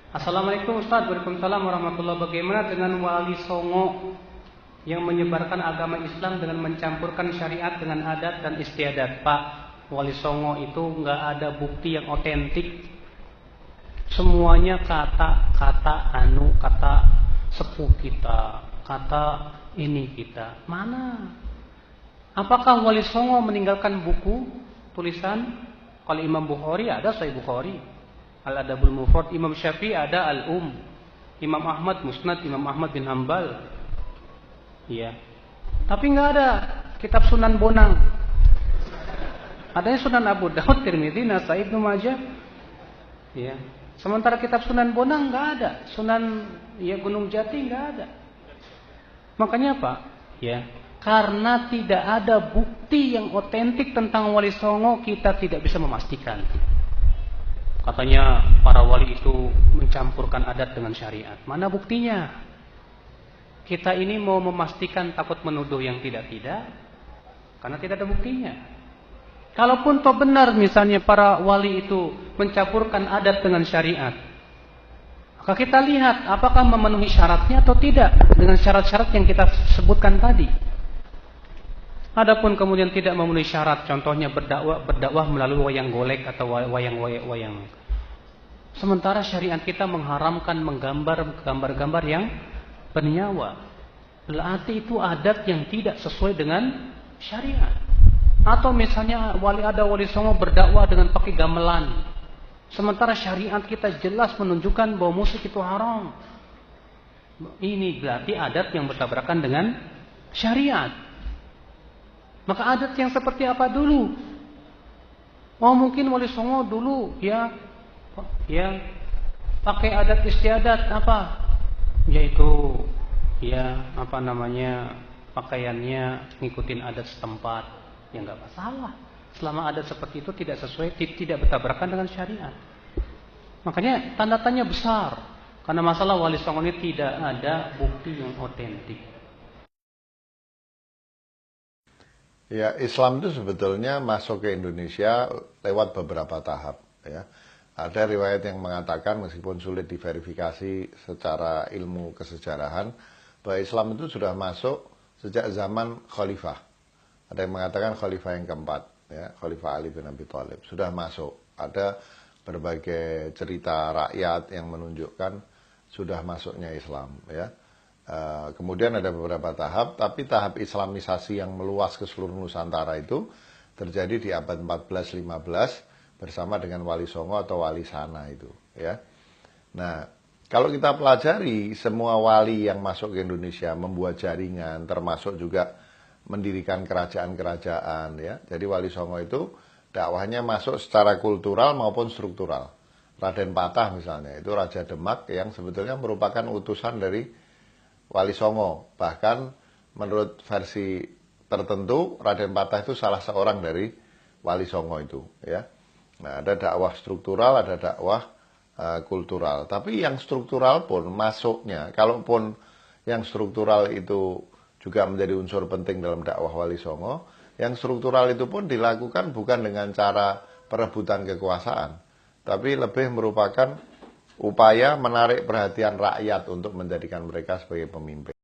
Assalamualaikum Ustaz, waalaikumsalam warahmatullahi wabarakatuh. Bagaimana dengan wali songo yang menyebarkan agama Islam dengan mencampurkan syariat dengan adat dan istiadat? Pak, wali songo itu nggak ada bukti yang otentik. Semuanya kata-kata kata sepuh kita, kata ini kita. Mana? Apakah wali songo meninggalkan buku tulisan? Kalau Imam Bukhari ada Sahih Bukhari, Al-Adabul Mufrad. Imam Syafi'i ada Al-Um. Imam Ahmad Musnad Imam Ahmad bin Hambal. Iya. Tapi nggak ada kitab Sunan Bonang. Adanya Sunan Abu Daud, Tirmidzi, Nasai, Ibnu Majah. Iya. Sementara kitab Sunan Bonang nggak ada. Sunan Gunung Jati nggak ada. Makanya apa? Ya. Karena tidak ada bukti yang otentik tentang wali songo, kita tidak bisa memastikan. Katanya para wali itu mencampurkan adat dengan syariat. Mana buktinya? Kita ini mau memastikan, takut menuduh yang tidak-tidak, karena tidak ada buktinya. Kalaupun toh benar misalnya para wali itu mencampurkan adat dengan syariat, maka kita lihat apakah memenuhi syaratnya atau tidak dengan syarat-syarat yang kita sebutkan tadi. Adapun kemudian tidak memenuhi syarat, contohnya berdakwah melalui wayang golek atau wayang. Sementara syariat kita mengharamkan menggambar gambar-gambar yang bernyawa. Berarti itu adat yang tidak sesuai dengan syariat. Atau misalnya ada wali songo berdakwah dengan pakai gamelan. Sementara syariat kita jelas menunjukkan bahwa musik itu haram. Ini berarti adat yang bertabrakan dengan syariat. Maka adat yang seperti apa dulu? Oh, mungkin wali songo dulu ya pakai adat istiadat apa? Yaitu pakaiannya ngikutin adat setempat. Ya nggak masalah. Selama adat seperti itu tidak sesuai, tidak bertabrakan dengan syariat. Makanya tanda tanya besar. Karena masalah wali songo ini tidak ada bukti yang otentik. Ya, Islam itu sebetulnya masuk ke Indonesia lewat beberapa tahap. Ya. Ada riwayat yang mengatakan meskipun sulit diverifikasi secara ilmu kesejarahan, bahwa Islam itu sudah masuk sejak zaman khalifah. Ada yang mengatakan khalifah yang keempat, ya, Khalifah Ali bin Abi Thalib sudah masuk. Ada berbagai cerita rakyat yang menunjukkan sudah masuknya Islam. Ya. Kemudian ada beberapa tahap, tapi tahap islamisasi yang meluas ke seluruh Nusantara itu terjadi di abad 14-15 bersama dengan Wali Songo atau Wali Sana itu. Ya. Nah, kalau kita pelajari semua wali yang masuk ke Indonesia membuat jaringan, termasuk juga mendirikan kerajaan-kerajaan. Ya. Jadi Wali Songo itu dakwahnya masuk secara kultural maupun struktural. Raden Patah misalnya, itu Raja Demak yang sebetulnya merupakan utusan dari Wali Songo. Bahkan menurut versi tertentu Raden Patah itu salah seorang dari Wali Songo itu. Ya. Nah, ada dakwah struktural, ada dakwah kultural. Tapi yang struktural pun masuknya, kalaupun yang struktural itu juga menjadi unsur penting dalam dakwah Wali Songo, yang struktural itu pun dilakukan bukan dengan cara perebutan kekuasaan, tapi lebih merupakan upaya menarik perhatian rakyat untuk menjadikan mereka sebagai pemimpin.